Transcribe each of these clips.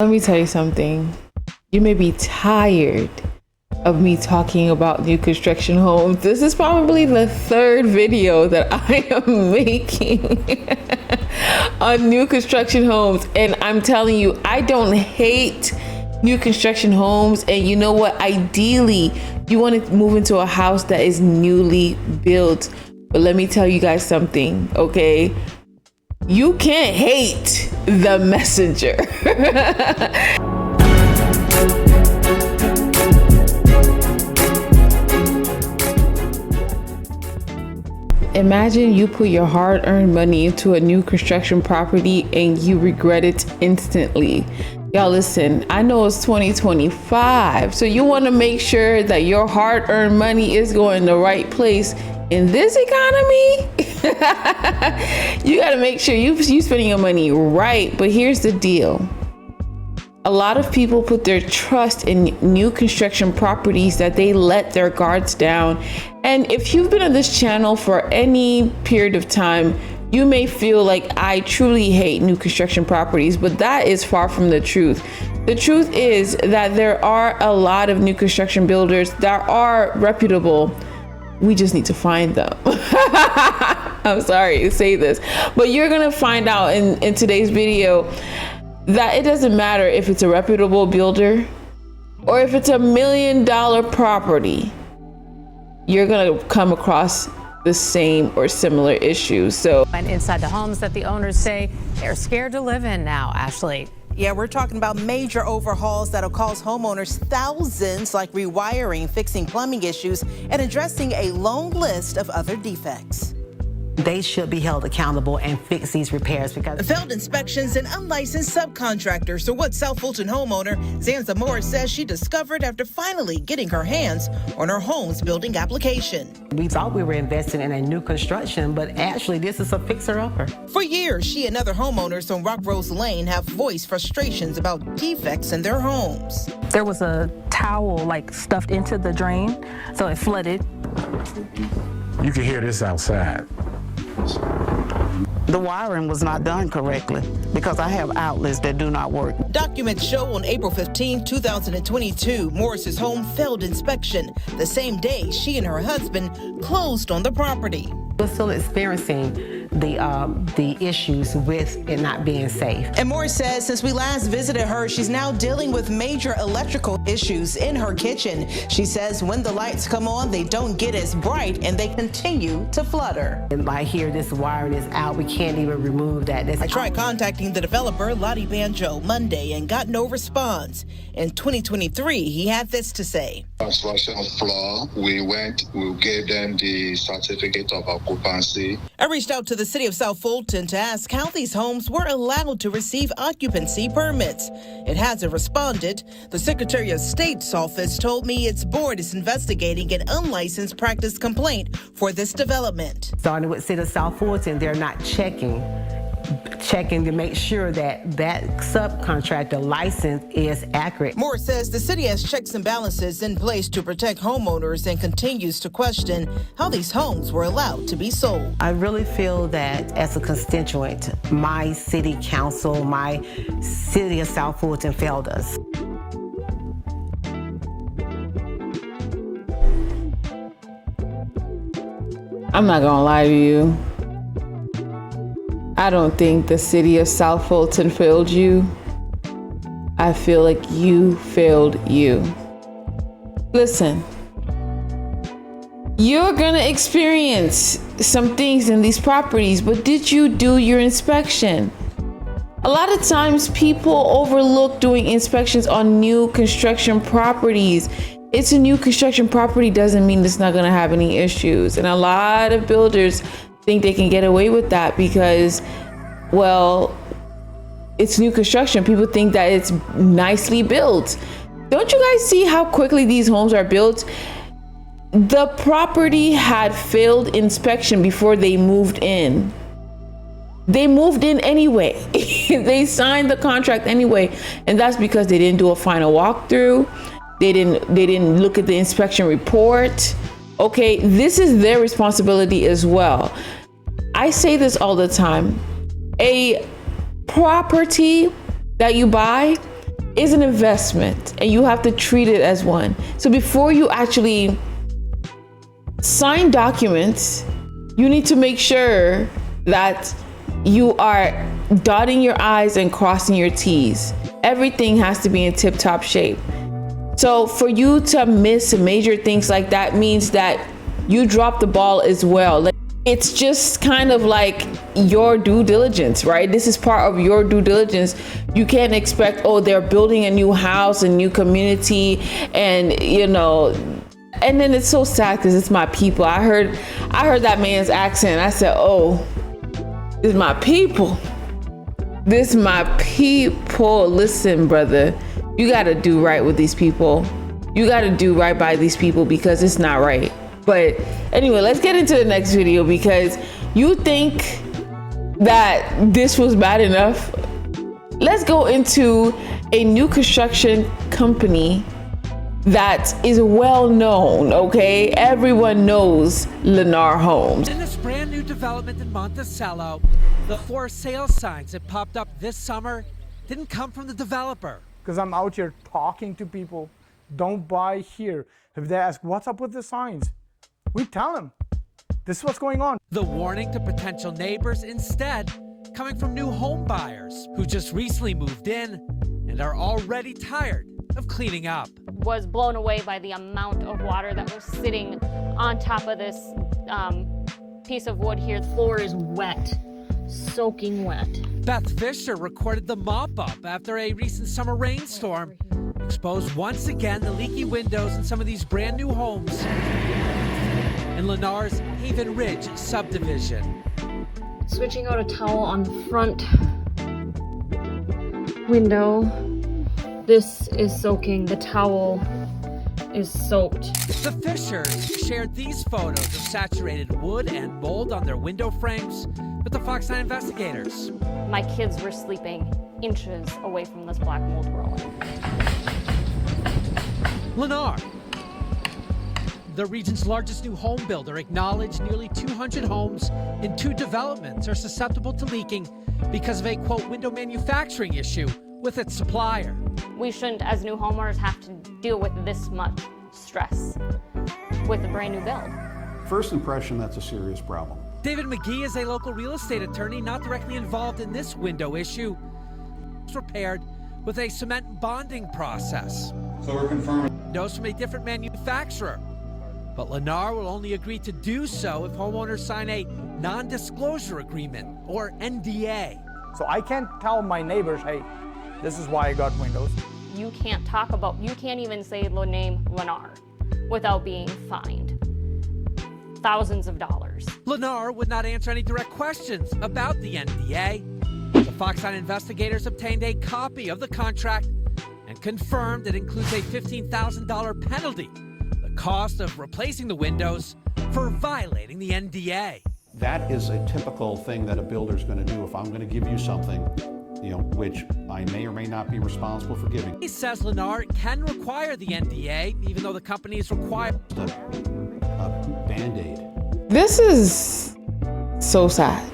Let me tell you something. You may be tired of me talking about new construction homes. This is probably the third video that I am making on new construction homes. And I'm telling you, I don't hate new construction homes. And you know what? Ideally, you want to move into a house that is newly built. But let me tell you guys something, okay? You can't hate the messenger. Imagine you put your hard-earned money into a new construction property and you regret it instantly. Y'all listen, I know it's 2025, so you want to make sure that your hard-earned money is going the right place in this economy. You got to make sure you spending your money right. But here's the deal. A lot of people put their trust in new construction properties that they let their guards down. And if you've been on this channel for any period of time, you may feel like I truly hate new construction properties, but that is far from the truth. The truth is that there are a lot of new construction builders that are reputable. We just need to find them. I'm sorry to say this, but you're gonna find out in today's video that it doesn't matter if it's a reputable builder or if it's $1 million property, you're gonna come across the same or similar issues. So, And inside the homes that the owners say they're scared to live in now, Ashley. Yeah, we're talking about major overhauls that'll cost homeowners thousands, like rewiring, fixing plumbing issues, and addressing a long list of other defects. They should be held accountable and fix these repairs because Failed inspections and unlicensed subcontractors are what South Fulton homeowner Zanza Morris says she discovered after finally getting her hands on her home's building application. we thought we were investing in a new construction, but actually this is a fixer-upper. For years, she and other homeowners on Rock Rose Lane have voiced frustrations about defects in their homes. There was a towel like stuffed into the drain, so it flooded. You can hear this outside. The wiring was not done correctly because I have outlets that do not work. Documents show on April 15, 2022, Morris's home failed inspection the same day she and her husband closed on the property. We're still experiencing the issues with it not being safe. And Morris says since we last visited her, she's now dealing with major electrical issues in her kitchen. She says when the lights come on, they don't get as bright and they continue to flutter. And I hear this wiring is out, we can't even remove that. I tried contacting the developer, Lottie Banjo, Monday and got no response. In 2023, he had this to say. Construction floor, we gave them the certificate of occupancy. I reached out to the city of South Fulton to ask how these homes were allowed to receive occupancy permits. It hasn't responded. The Secretary of State's office told me its board is investigating an unlicensed practice complaint for this development. Starting with City of South Fulton, they're not checking to make sure that that subcontractor license is accurate. Moore says the city has checks and balances in place to protect homeowners and continues to question how these homes were allowed to be sold. I really feel that as a constituent, my city council, my City of South Fulton failed us. I'm not gonna lie to you. I don't think the city of South Fulton failed you. I feel like you failed you. Listen, you're gonna experience some things in these properties, but did you do your inspection? A lot of times people overlook doing inspections on new construction properties. It's a new construction property doesn't mean it's not gonna have any issues. And a lot of builders think they can get away with that because, well, it's new construction. People think that it's nicely built. Don't you guys see how quickly these homes are built? The property had failed inspection before they moved in. They moved in anyway. They signed the contract anyway, and that's because they didn't do a final walkthrough. They didn't look at the inspection report. Okay, this is their responsibility as well. I say this all the time. A property that you buy is an investment and you have to treat it as one. So before you actually sign documents, you need to make sure that you are dotting your I's and crossing your T's. Everything has to be in tip-top shape. So for you to miss major things like that means that you drop the ball as well. Like, it's just kind of like your due diligence, right? This is part of your due diligence. You can't expect, oh, they're building a new house, a new community, and you know, and then it's so sad because it's my people. I heard that man's accent. I said, oh, this is my people. This is my people. Listen, brother, you got to do right with these people. You got to do right by these people because it's not right. But anyway, let's get into the next video because you think that this was bad enough. Let's go into a new construction company that is well known, okay? Everyone knows Lennar Homes. In this brand new development in Monticello, the for sale signs that popped up this summer didn't come from the developer. Because I'm out here talking to people, don't buy here. If they ask, what's up with the signs? We tell them, this is what's going on. The warning to potential neighbors instead coming from new home buyers who just recently moved in and are already tired of cleaning up. Was blown away by the amount of water that was sitting on top of this piece of wood here. The floor is wet, soaking wet. Beth Fisher recorded the mop-up after a recent summer rainstorm exposed once again the leaky windows in some of these brand new homes in Lennar's Haven Ridge subdivision. Switching out a towel on the front window. This is soaking. The towel is soaked. The Fishers shared these photos of saturated wood and mold on their window frames with the Fox 9 investigators. My kids were sleeping inches away from this black mold growing. Lennar, the region's largest new home builder, acknowledged nearly 200 homes in 2 developments are susceptible to leaking because of a, quote, window manufacturing issue with its supplier. We shouldn't, as new homeowners, have to deal with this much stress with a brand new build. First impression, that's a serious problem. David McGee is a local real estate attorney not directly involved in this window issue. It's repaired with a cement bonding process. So we're confirming Windows from a different manufacturer. But Lennar will only agree to do so if homeowners sign a non-disclosure agreement, or NDA. So I can't tell my neighbors, hey, this is why I got windows. You can't even say the name Lennar without being fined thousands of dollars. Lennar would not answer any direct questions about the NDA. The Fox 9 investigators obtained a copy of the contract and confirmed it includes a $15,000 penalty, the cost of replacing the windows, for violating the NDA. that is a typical thing that a builder's going to do. If I'm going to give you something, which I may or may not be responsible for giving. He says Lennar can require the NDA, even though the company is required. A Band-Aid. This is so sad.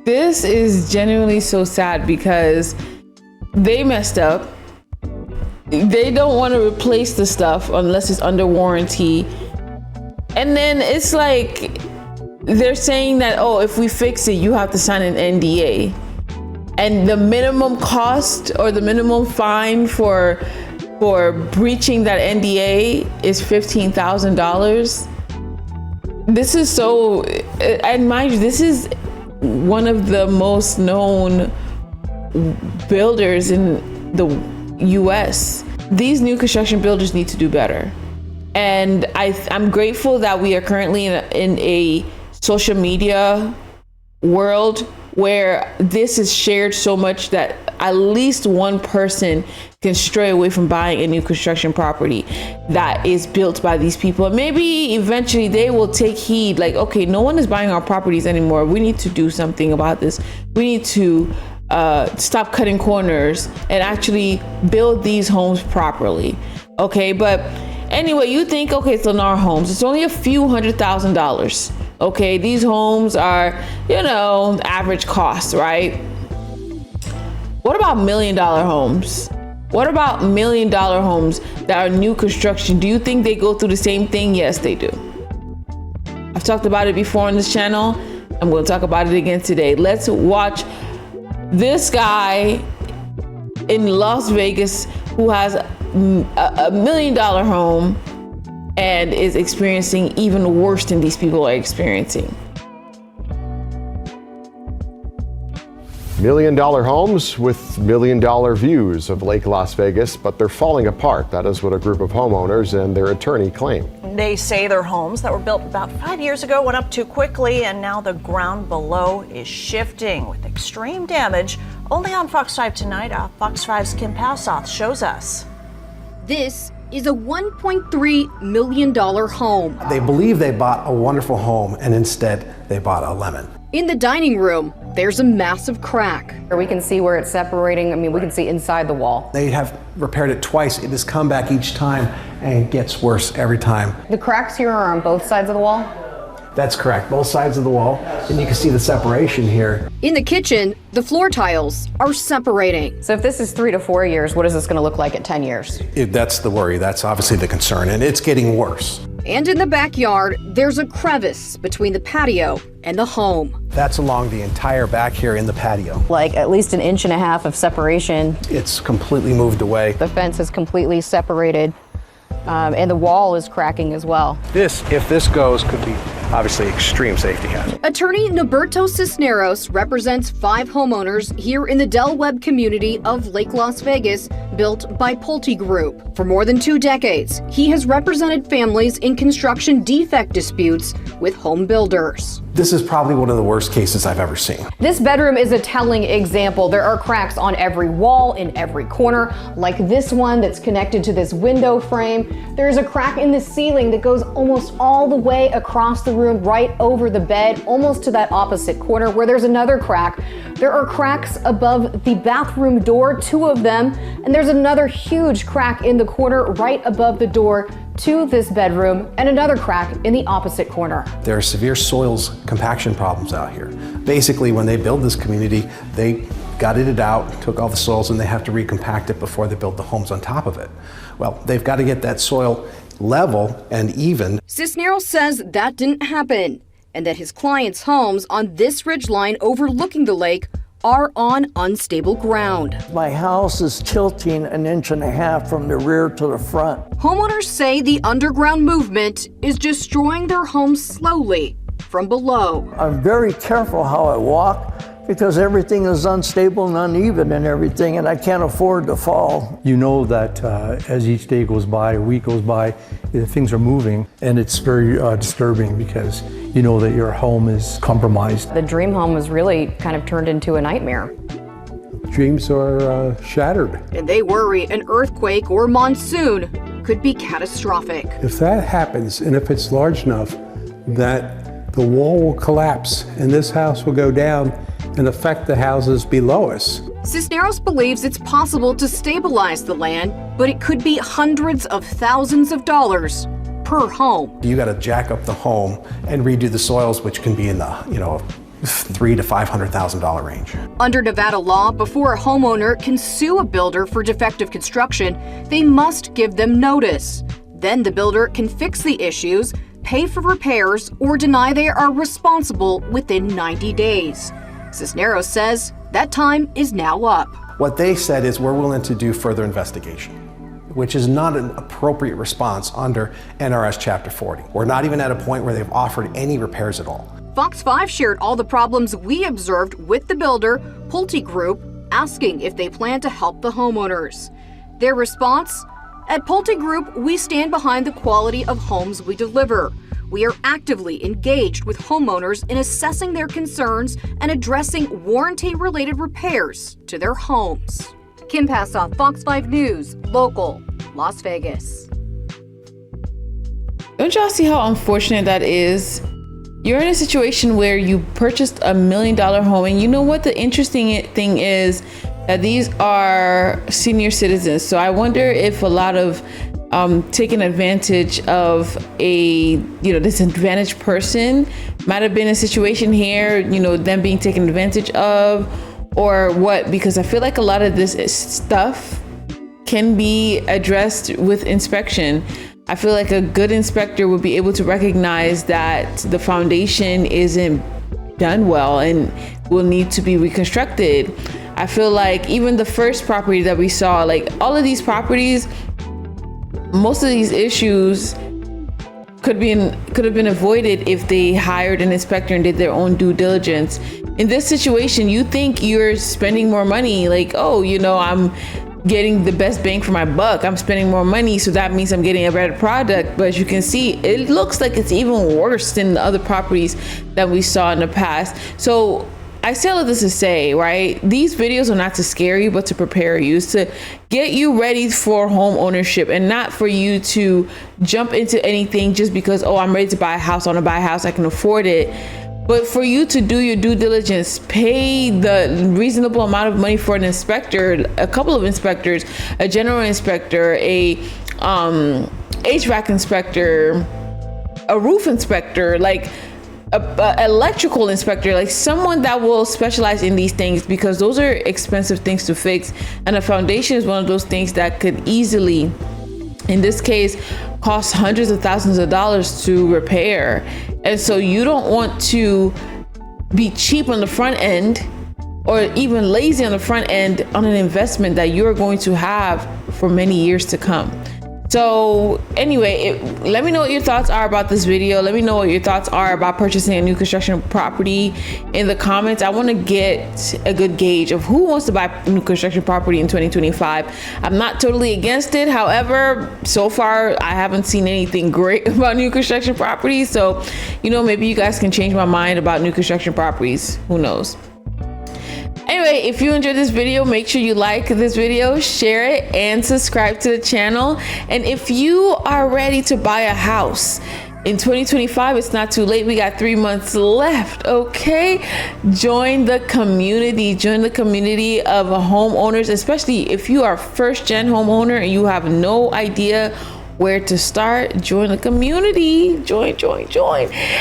This is genuinely so sad because they messed up. They don't want to replace the stuff unless it's under warranty. And then it's like they're saying that, oh, if we fix it, you have to sign an NDA. And the minimum cost or the minimum fine for breaching that NDA is $15,000. This is so, and mind you, this is one of the most known builders in the US. These new construction builders need to do better. And I'm grateful that we are currently in a social media world where this is shared so much that at least one person can stray away from buying a new construction property that is built by these people. And maybe eventually they will take heed, like, okay, no one is buying our properties anymore. We need to do something about this. We need to stop cutting corners and actually build these homes properly. Okay, but anyway, you think, okay, it's Lennar Homes. It's only a few $100,000. Okay, these homes are, average cost, right? What about $1 million homes? What about $1 million homes that are new construction? Do you think they go through the same thing? Yes, they do. I've talked about it before on this channel. I'm going to talk about it again today. Let's watch this guy in Las Vegas who has a $1 million home and is experiencing even worse than these people are experiencing. $1 million homes with $1 million views of Lake Las Vegas, but they're falling apart. That is what a group of homeowners and their attorney claim. They say their homes that were built about 5 years ago went up too quickly, and now the ground below is shifting with extreme damage. Only on Fox 5 tonight, Fox 5's Kim Passoff shows us. This is a $1.3 million home. They believe they bought a wonderful home, and instead they bought a lemon. In the dining room, there's a massive crack. We can see where it's separating. I mean, we can see inside the wall. They have repaired it twice. It has come back each time and it gets worse every time. The cracks here are on both sides of the wall? That's correct, both sides of the wall. And you can see the separation here. In the kitchen, the floor tiles are separating. So if this is 3 to 4 years, what is this going to look like at 10 years? That's the worry. That's obviously the concern, and it's getting worse. And in the backyard, there's a crevice between the patio and the home. That's along the entire back here in the patio. Like at least 1.5 inches of separation. It's completely moved away. The fence is completely separated, and the wall is cracking as well. This, if this goes, could be obviously extreme safety hazard. Attorney Noberto Cisneros represents 5 homeowners here in the Del Webb community of Lake Las Vegas, built by Pulte Group. For more than 2 decades, he has represented families in construction defect disputes with home builders. This is probably one of the worst cases I've ever seen. This bedroom is a telling example. There are cracks on every wall, in every corner, like this one that's connected to this window frame. There's a crack in the ceiling that goes almost all the way across the room, right over the bed, almost to that opposite corner where there's another crack. There are cracks above the bathroom door, 2 of them, and there's another huge crack in the corner right above the door to this bedroom, and another crack in the opposite corner. There are severe soils compaction problems out here. Basically, when they build this community, they gutted it out, took all the soils, and they have to recompact it before they build the homes on top of it. Well, they've got to get that soil level and even. Cisneros says that didn't happen, and that his clients' homes on this ridgeline overlooking the lake are on unstable ground. My house is tilting 1.5 inches from the rear to the front. Homeowners say the underground movement is destroying their homes slowly from below. I'm very careful how I walk because everything is unstable and uneven and everything, and I can't afford to fall. You know that as each day goes by, a week goes by, things are moving, and it's very disturbing because you know that your home is compromised. The dream home was really kind of turned into a nightmare. Dreams are shattered. And they worry an earthquake or monsoon could be catastrophic. If that happens, and if it's large enough, that the wall will collapse and this house will go down and affect the houses below us. Cisneros believes it's possible to stabilize the land, but it could be hundreds of thousands of dollars per home. You got to jack up the home and redo the soils, which can be in the, $300,000 to $500,000 range. Under Nevada law, before a homeowner can sue a builder for defective construction, they must give them notice. Then the builder can fix the issues, pay for repairs, or deny they are responsible within 90 days. Cisneros says that time is now up. What they said is we're willing to do further investigation, which is not an appropriate response under NRS Chapter 40. We're not even at a point where they've offered any repairs at all. Fox 5 shared all the problems we observed with the builder, Pulte Group, asking if they plan to help the homeowners. Their response? At Pulte Group, we stand behind the quality of homes we deliver. We are actively engaged with homeowners in assessing their concerns and addressing warranty-related repairs to their homes. Kim Passoff, Fox 5 News, local, Las Vegas. Don't y'all see how unfortunate that is? You're in a situation where you purchased $1 million home, and you know what the interesting thing is? That these are senior citizens. So I wonder if a lot of taking advantage of a disadvantaged person might have been a situation here, them being taken advantage of, or what, because I feel like a lot of this stuff can be addressed with inspection. I feel like a good inspector would be able to recognize that the foundation isn't done well and will need to be reconstructed. I feel like even the first property that we saw, like all of these properties, most of these issues could have been avoided if they hired an inspector and did their own due diligence. In this situation, you think you're spending more money, like, oh, you know, I'm getting the best bang for my buck, I'm spending more money, so that means I'm getting a better product. But as you can see, it looks like it's even worse than the other properties that we saw in the past. So I say all of this to say, right, these videos are not to scare you, but to prepare you, it's to get you ready for home ownership, and not for you to jump into anything just because, oh, I'm ready to buy a house, I want to buy a house, I can afford it. But for you to do your due diligence, pay the reasonable amount of money for an inspector, a couple of inspectors, a general inspector, a HVAC inspector, a roof inspector, like a electrical inspector, like someone that will specialize in these things, because those are expensive things to fix. And a foundation is one of those things that could easily, in this case, cost hundreds of thousands of dollars to repair. And so you don't want to be cheap on the front end, or even lazy on the front end, on an investment that you're going to have for many years to come. So anyway, let me know what your thoughts are about this video. Let me know what your thoughts are about purchasing a new construction property in the comments. I want to get a good gauge of who wants to buy a new construction property in 2025. I'm not totally against it. However, so far, I haven't seen anything great about new construction properties. So, you know, maybe you guys can change my mind about new construction properties. Who knows? Anyway, if you enjoyed this video, make sure you like this video, share it, and subscribe to the channel. And if you are ready to buy a house in 2025, it's not too late. We got 3 months left, okay? Join the community. Join the community of homeowners, especially if you are first-gen homeowner and you have no idea where to start. Join the community. Join.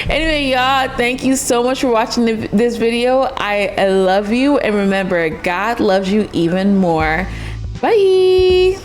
Anyway, y'all, thank you so much for watching this video. I love you, and remember, God loves you even more. Bye.